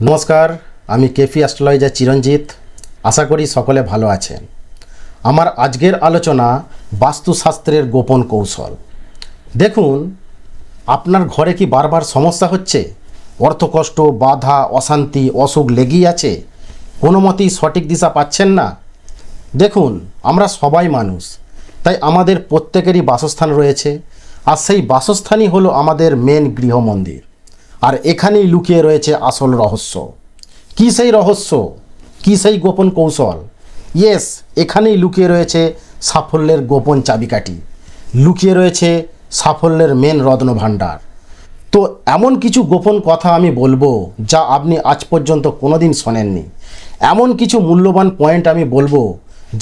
নমস্কার, আমি KP astrologer চিরঞ্জিত। আশা করি সকলে ভালো আছেন। আমার আজকের আলোচনা বাস্তুশাস্ত্রের গোপন কৌশল। দেখুন, আপনার ঘরে কি বারবার সমস্যা হচ্ছে? অর্থকষ্ট, বাধা, অশান্তি, অসুখ লেগেই আছে? কোনো মতেই সঠিক দিশা পাচ্ছেন না? দেখুন, আমরা সবাই মানুষ, তাই আমাদের প্রত্যেকেরই বাসস্থান রয়েছে। আর সেই বাসস্থানই হলো আমাদের মেন গৃহমন্দির। আর এখানেই লুকিয়ে রয়েছে আসল রহস্য। কী সেই রহস্য? কী সেই গোপন কৌশল? ইয়েস, এখানেই লুকিয়ে রয়েছে সাফল্যের গোপন চাবিকাঠি, লুকিয়ে রয়েছে সাফল্যের মেন রত্নভাণ্ডার। তো এমন কিছু গোপন কথা আমি বলবো যা আপনি আজ পর্যন্ত কোনোদিন শোনেননি। এমন কিছু মূল্যবান পয়েন্ট আমি বলবো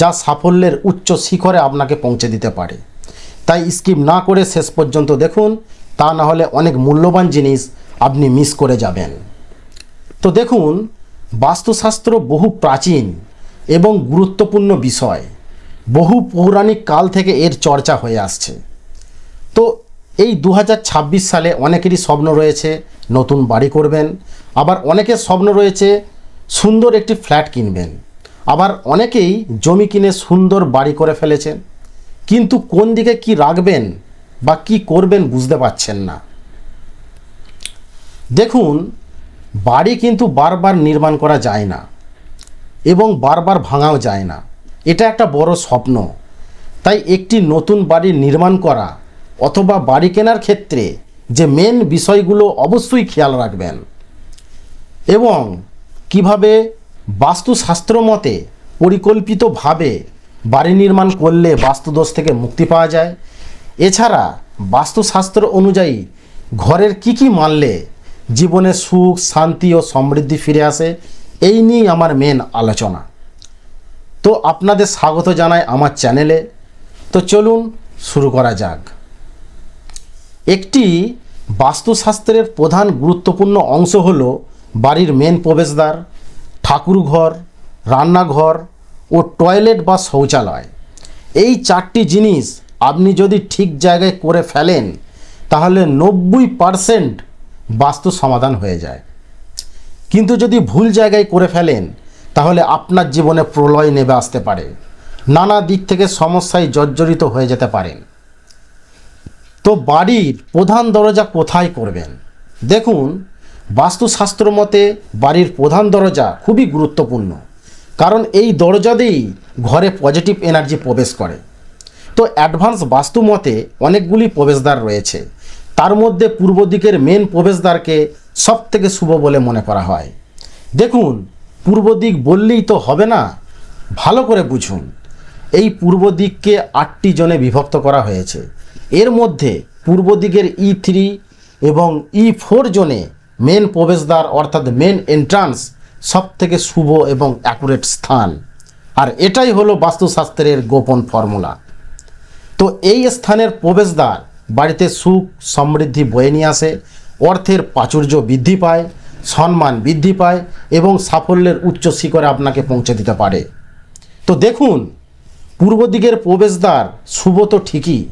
যা সাফল্যের উচ্চ শিখরে আপনাকে পৌঁছে দিতে পারে। তাই স্কিপ না করে শেষ পর্যন্ত দেখুন, তা না হলে অনেক মূল্যবান জিনিস আপনি মিস করে যাবেন। তো দেখুন, বাস্তুশাস্ত্র বহু প্রাচীন এবং গুরুত্বপূর্ণ বিষয়। বহু পৌরাণিক কাল থেকে এর চর্চা হয়ে আসছে। তো এই 2026 সালে অনেকেরই স্বপ্ন রয়েছে নতুন বাড়ি করবেন, আবার অনেকের স্বপ্ন রয়েছে সুন্দর একটি ফ্ল্যাট কিনবেন, আবার অনেকেই জমি কিনে সুন্দর বাড়ি করে ফেলেছেন, কিন্তু কোন দিকে কি রাখবেন বা কি করবেন বুঝতে পারছেন না। দেখুন, বাড়ি কিন্তু বারবার নির্মাণ করা যায় না এবং বারবার ভাঙাও যায় না। এটা একটা বড় স্বপ্ন। তাই একটি নতুন বাড়ি নির্মাণ করা অথবা বাড়ি কেনার ক্ষেত্রে যে মেন বিষয়গুলো অবশ্যই খেয়াল রাখবেন, এবং কিভাবে বাস্তুশাস্ত্র মতে পরিকল্পিতভাবে বাড়ি নির্মাণ করলে বাস্তুদোষ থেকে মুক্তি পাওয়া যায়। এছাড়া বাস্তুশাস্ত্র অনুযায়ী ঘরের কি মানলে জীবনে সুখ, শান্তি ও সমৃদ্ধি ফিরে আসে, এই নিয়েই আমার মেন আলোচনা। তো আপনাদের স্বাগত জানাই আমার চ্যানেলে। তো চলুন শুরু করা যাক। একটি বাস্তুশাস্ত্রের প্রধান গুরুত্বপূর্ণ অংশ হলো বাড়ির মেন প্রবেশদ্বার, ঠাকুরঘর, রান্নাঘর ও টয়লেট বা শৌচালয়। এই চারটি জিনিস আপনি যদি ঠিক জায়গায় করে ফেলেন তাহলে 90% বাস্তু সমাধান হয়ে যায়। কিন্তু যদি ভুল জায়গায় করে ফেলেন তাহলে আপনার জীবনে প্রলয় নেমে আসতে পারে, নানা দিক থেকে সমস্যায় জর্জরিত হয়ে যেতে পারেন। তো বাড়ির প্রধান দরজা কোথায় করবেন? দেখুন, বাস্তুশাস্ত্র মতে বাড়ির প্রধান দরজা খুবই গুরুত্বপূর্ণ, কারণ এই দরজা দিয়েই ঘরে পজিটিভ এনার্জি প্রবেশ করে। তো অ্যাডভান্স বাস্তু মতে অনেকগুলি প্রবেশদ্বার রয়েছে, তার মধ্যে পূর্ব দিকের মেন প্রবেশদ্বারকে সব থেকে শুভ বলে মনে করা হয়। দেখুন, পূর্ব দিক বললেই তো হবে না, ভালো করে বুঝুন। এই পূর্ব দিককে 8টি জোনে বিভক্ত করা হয়েছে। এর মধ্যে পূর্ব দিকের E3 এবং E4 জোনে মেন প্রবেশদ্বার অর্থাৎ মেন এন্ট্রান্স সব থেকে শুভ এবং অ্যাকুরেট স্থান। আর এটাই হলো বাস্তুশাস্ত্রের গোপন ফর্মুলা। তো এই স্থানের প্রবেশদ্বার বাড়িতে সুখ সমৃদ্ধি বয়ে নিয়ে আসে, অর্থের প্রাচুর্য বৃদ্ধি পায়, সম্মান বৃদ্ধি পায় এবং সাফল্যের উচ্চ শিখরে আপনাকে পৌঁছে দিতে পারে। তো দেখুন, পূর্ব দিকের প্রবেশদ্বার শুভ তো ঠিকই,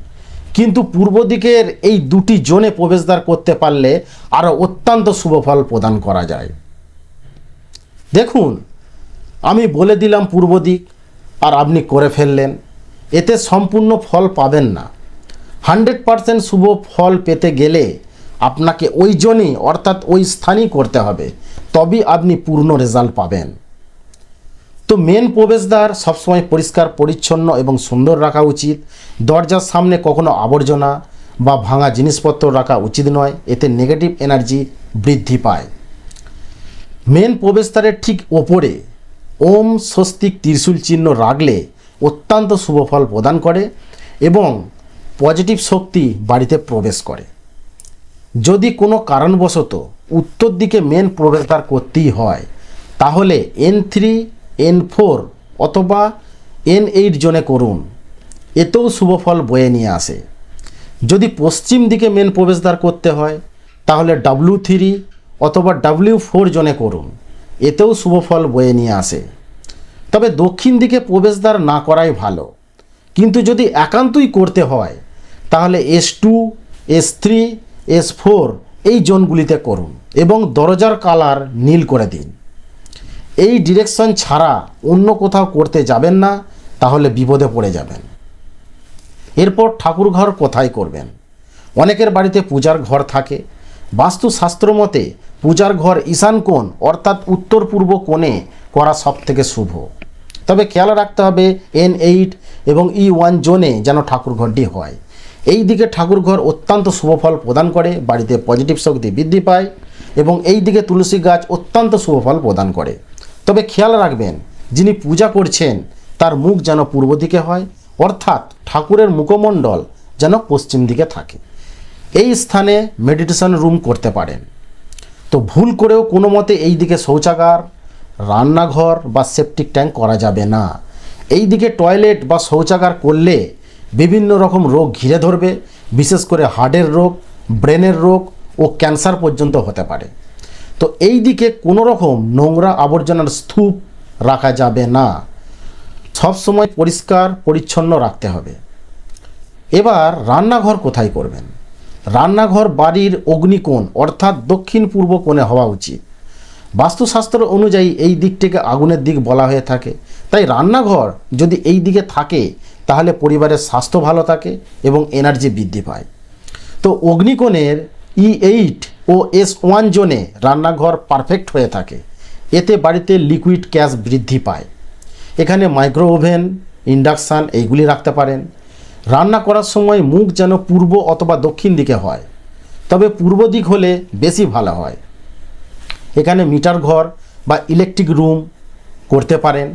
কিন্তু পূর্ব দিকের এই দুটি জোনে প্রবেশদ্বার করতে পারলে আরও অত্যন্ত শুভ ফল প্রদান করা যায়। দেখুন, আমি বলে দিলাম পূর্ব দিক আর আপনি করে ফেললেন, এতে সম্পূর্ণ ফল পাবেন না। 100% শুভ ফল পেতে গেলে আপনাকে ওই জোনই অর্থাৎ ওই স্থানই করতে হবে, তবেই আপনি পূর্ণ রেজাল্ট পাবেন। তো মেন প্রবেশদ্বার সবসময় পরিষ্কার পরিচ্ছন্ন এবং সুন্দর রাখা উচিত। দরজার সামনে কখনো আবর্জনা বা ভাঙা জিনিসপত্র রাখা উচিত নয়, এতে নেগেটিভ এনার্জি বৃদ্ধি পায়। মেন প্রবেশদ্বারের ঠিক ওপরে ওম স্বস্তিক ত্রিশূল চিহ্ন রাখলে অত্যন্ত শুভ ফল প্রদান করে এবং পজিটিভ শক্তি বাড়িতে প্রবেশ করে। যদি কোনো কারণবশত উত্তর দিকে মেন প্রবেশদ্বার করতেই হয় তাহলে N3, N4 অথবা N8 জোনে করুন, এতেও শুভ ফল বয়ে নিয়ে আসে। যদি পশ্চিম দিকে মেন প্রবেশদ্বার করতে হয় তাহলে W3 অথবা W4 জোনে করুন, এতেও শুভ ফল বয়ে নিয়ে আসে। তবে দক্ষিণ দিকে প্রবেশদ্বার না করাই ভালো, কিন্তু যদি একান্তই করতে হয় তাহলে S2, S3, S4 এই জোনগুলিতে করুন এবং দরজার কালার নীল করে দিন। এই ডিরেকশন ছাড়া অন্য কোথাও করতে যাবেন না, তাহলে বিপদে পড়ে যাবেন। এরপর ঠাকুরঘর কোথায় করবেন? অনেকের বাড়িতে পূজার ঘর থাকে। বাস্তুশাস্ত্র মতে পূজার ঘর ঈশান কোণ অর্থাৎ উত্তর পূর্ব কোণে করা সবথেকে শুভ। তবে খেয়াল রাখতে হবে N8 এবং E1 জোনে যেন ঠাকুরঘরটি হয়। এই দিকে ঠাকুরঘর অত্যন্ত শুভ ফল প্রদান করে, বাড়িতে পজিটিভ শক্তি বৃদ্ধি পায় এবং এই দিকে তুলসী গাছ অত্যন্ত শুভ ফল প্রদান করে। তবে খেয়াল রাখবেন যিনি পূজা করছেন তার মুখ যেন পূর্ব দিকে হয়, অর্থাৎ ঠাকুরের মুখমণ্ডল যেন পশ্চিম দিকে থাকে। এই স্থানে মেডিটেশন রুম করতে পারেন। তো ভুল করেও কোনো মতে এই দিকে শৌচাগার, রান্নাঘর বা সেপটিক ট্যাঙ্ক করা যাবে না। এই দিকে টয়লেট বা শৌচাগার করলে বিভিন্ন রকম রোগ ঘিরে ধরবে, বিশেষ করে হার্টের রোগ, ব্রেনের রোগ ও ক্যান্সার পর্যন্ত হতে পারে। তো এই দিকে কোনো রকম নোংরা আবর্জনার স্তূপ রাখা যাবে না, সবসময় পরিষ্কার পরিচ্ছন্ন রাখতে হবে। এবার রান্নাঘর কোথায় করবেন? রান্নাঘর বাড়ির অগ্নিকোণ অর্থাৎ দক্ষিণ পূর্ব কোণে হওয়া উচিত। বাস্তুশাস্ত্র অনুযায়ী এই দিকটিকে আগুনের দিক বলা হয়ে থাকে। তাই রান্নাঘর যদি এই দিকে থাকে তাহলে পরিবারের স্বাস্থ্য ভালো থাকে এবং এনার্জি বৃদ্ধি পায়। তো অগ্নিকোণের E8 ও S1 জোনে রান্নাঘর পারফেক্ট হয়ে থাকে। এতে বাড়িতে লিকুইড গ্যাস বৃদ্ধি পায়। এখানে মাইক্রো ওভেন, ইন্ডাকশান এইগুলি রাখতে পারেন। রান্না করার সময় মুখ যেন পূর্ব অথবা দক্ষিণ দিকে হয়, তবে পূর্ব দিক হলে বেশি ভালো হয়। এখানে মিটার ঘর বা ইলেকট্রিক রুম করতে পারেন।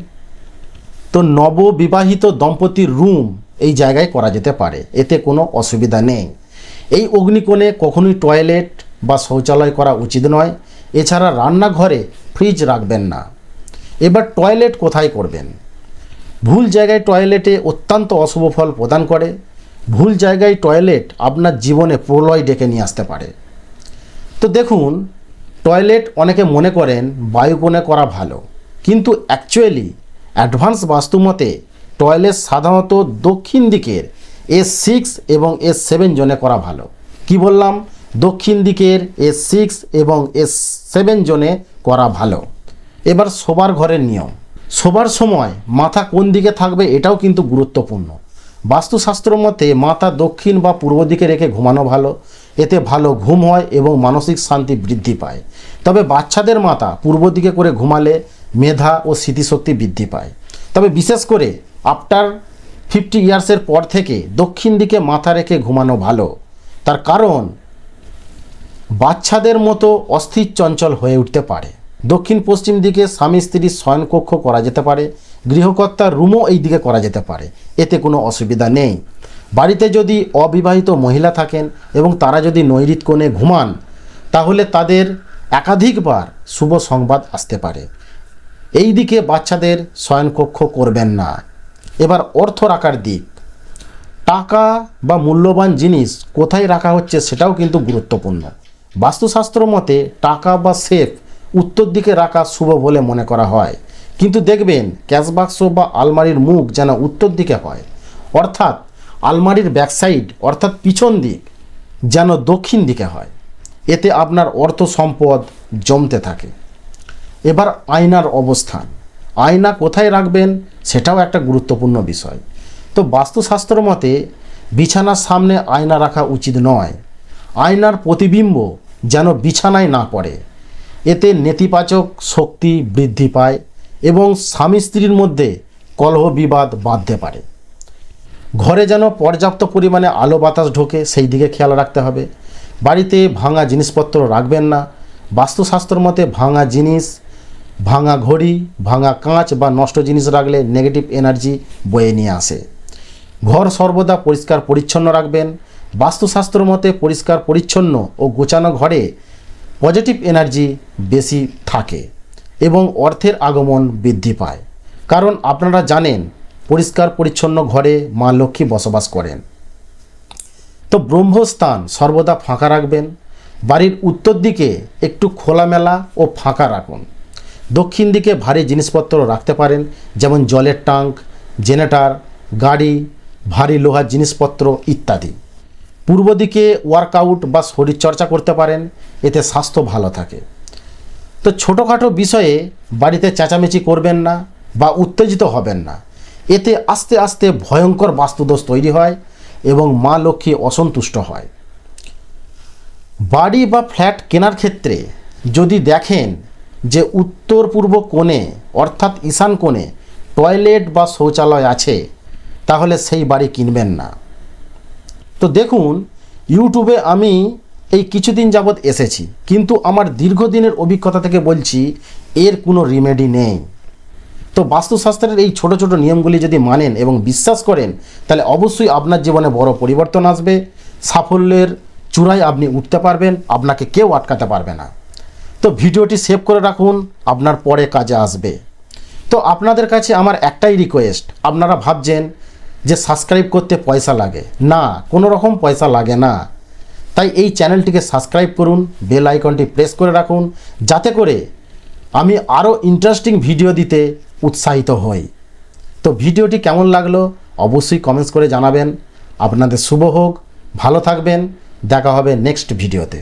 তো নববিবাহিত দম্পতির রুম এই জায়গায় করা যেতে পারে, এতে কোনো অসুবিধা নেই। এই অগ্নিকোণে কখনোই টয়লেট বা শৌচালয় করা উচিত নয়। এছাড়া রান্নাঘরে ফ্রিজ রাখবেন না। এবার টয়লেট কোথায় করবেন? ভুল জায়গায় টয়লেটে অত্যন্ত অশুভ ফল প্রদান করে। ভুল জায়গায় টয়লেট আপনার জীবনে প্রলয় ডেকে নিয়ে আসতে পারে। তো দেখুন, টয়লেট অনেকে মনে করেন বায়ুকোণে করা ভালো, কিন্তু অ্যাকচুয়ালি অ্যাডভান্স বাস্তুমতে টয়লেট সাধারণত দক্ষিণ দিকের S6 এবং S7 জোনে করা ভালো। কি বললাম? দক্ষিণ দিকের S6 এবং S7 জোনে করা ভালো। এবার শোবার ঘরের নিয়ম। শোবার সময় মাথা কোন দিকে থাকবে এটাও কিন্তু গুরুত্বপূর্ণ। বাস্তুশাস্ত্র মতে মাথা দক্ষিণ বা পূর্ব দিকে রেখে ঘুমানো ভালো। এতে ভালো ঘুম হয় এবং মানসিক শান্তি বৃদ্ধি পায়। তবে বাচ্চাদের মাথা পূর্ব দিকে করে ঘুমালে মেধা ও স্মৃতিশক্তি বৃদ্ধি পায়। তবে বিশেষ করে আফটার 50 ইয়ার্সের পর থেকে দক্ষিণ দিকে মাথা রেখে ঘুমানো ভালো। তার কারণ বাচ্চাদের মতো অস্থির চঞ্চল হয়ে উঠতে পারে। দক্ষিণ পশ্চিম দিকে স্বামী স্ত্রীর শয়নকক্ষ করা যেতে পারে। গৃহকর্তার রুমও এই দিকে করা যেতে পারে, এতে কোনো অসুবিধা নেই। বাড়িতে যদি অবিবাহিত মহিলা থাকেন এবং তারা যদি নৈঋত কোণে ঘুমান, তাহলে তাদের একাধিকবার শুভ সংবাদ আসতে পারে। এই দিকে বাচ্চাদের শয়নকক্ষ করবেন না। এবার অর্থ রাখার দিক। টাকা বা মূল্যবান জিনিস কোথায় রাখা হচ্ছে সেটাও কিন্তু গুরুত্বপূর্ণ। বাস্তুশাস্ত্র মতে টাকা বা সেফ উত্তর দিকে রাখা শুভ বলে মনে করা হয়, কিন্তু দেখবেন ক্যাশ বাক্স বা আলমারির মুখ যেন উত্তর দিকে হয়, অর্থাৎ আলমারির ব্যাকসাইড অর্থাৎ পিছন দিক যেন দক্ষিণ দিকে হয়। এতে আপনার অর্থ সম্পদ জমতে থাকে। এবার আয়নার অবস্থান। আয়না কোথায় রাখবেন সেটাও একটা গুরুত্বপূর্ণ বিষয়। তো বাস্তুশাস্ত্র মতে বিছানার সামনে আয়না রাখা উচিত নয়। আয়নার প্রতিবিম্ব যেন বিছানায় না পড়ে। এতে নেতিবাচক শক্তি বৃদ্ধি পায় এবং স্বামী স্ত্রীর মধ্যে কলহ বিবাদ বাঁধতে পারে। ঘরে যেন পর্যাপ্ত পরিমাণে আলো বাতাস ঢোকে সেই দিকে খেয়াল রাখতে হবে। বাড়িতে ভাঙা জিনিসপত্র রাখবেন না। বাস্তুশাস্ত্র মতে ভাঙা জিনিস, ভাঙা ঘড়ি, ভাঙা কাঁচ বা নষ্ট জিনিস রাখলে নেগেটিভ এনার্জি বয়ে নিয়ে আসে। ঘর সর্বদা পরিষ্কার পরিচ্ছন্ন রাখবেন। বাস্তুশাস্ত্র মতে পরিষ্কার পরিচ্ছন্ন ও গোছানো ঘরে পজিটিভ এনার্জি বেশি থাকে এবং অর্থের আগমন বৃদ্ধি পায়। কারণ আপনারা জানেন পরিষ্কার পরিচ্ছন্ন ঘরে মা লক্ষ্মী বসবাস করেন। তো ব্রহ্মস্থান সর্বদা ফাঁকা রাখবেন। বাড়ির উত্তর দিকে একটু খোলামেলা ও ফাঁকা রাখুন। দক্ষিণ দিকে ভারী জিনিসপত্র রাখতে পারেন, যেমন জলের ট্যাঙ্ক, জেনারেটর, গাড়ি, ভারী লোহার জিনিসপত্র ইত্যাদি। পূর্ব দিকে ওয়ার্কআউট বা শরীরচর্চা করতে পারেন, এতে স্বাস্থ্য ভালো থাকে। তো ছোটোখাটো বিষয়ে বাড়িতে চেঁচামেচি করবেন না বা উত্তেজিত হবেন না, এতে আস্তে আস্তে ভয়ঙ্কর বাস্তুদোষ তৈরি হয় এবং মা লক্ষ্মী অসন্তুষ্ট হয়। বাড়ি বা ফ্ল্যাট কেনার ক্ষেত্রে যদি দেখেন যে উত্তর পূর্ব কোণে অর্থাৎ ঈশান কোণে টয়লেট বা শৌচালয় আছে, তাহলে সেই বাড়ি কিনবেন না। তো দেখুন, ইউটিউবে আমি এই কিছুদিন যাবৎ এসেছি, কিন্তু আমার দীর্ঘদিনের অভিজ্ঞতা থেকে বলছি এর কোনো রিমেডি নেই। তো বাস্তুশাস্ত্রের এই ছোট ছোট নিয়মগুলি যদি মানেন এবং বিশ্বাস করেন, তাহলে অবশ্যই আপনার জীবনে বড় পরিবর্তন আসবে, সাফল্যের চূড়ায় আপনি উঠতে পারবেন, আপনাকে কেউ আটকাতে পারবে না। তো ভিডিওটি সেভ করে রাখুন, আপনার পরে কাজে আসবে। তো আপনাদের কাছে আমার একটাই রিকোয়েস্ট, আপনারা ভাবছেন যে সাবস্ক্রাইব করতে পয়সা লাগে, না, কোনো রকম পয়সা লাগে না। তাই এই চ্যানেলটিকে সাবস্ক্রাইব করুন, বেল আইকনটি প্রেস করে রাখুন, যাতে করে আমি আরও ইন্টারেস্টিং ভিডিও দিতে উৎসাহিত হই। তো ভিডিওটি কেমন লাগলো অবশ্যই কমেন্টস করে জানাবেন। আপনাদের শুভ হোক, ভালো থাকবেন, দেখা হবে নেক্সট ভিডিওতে।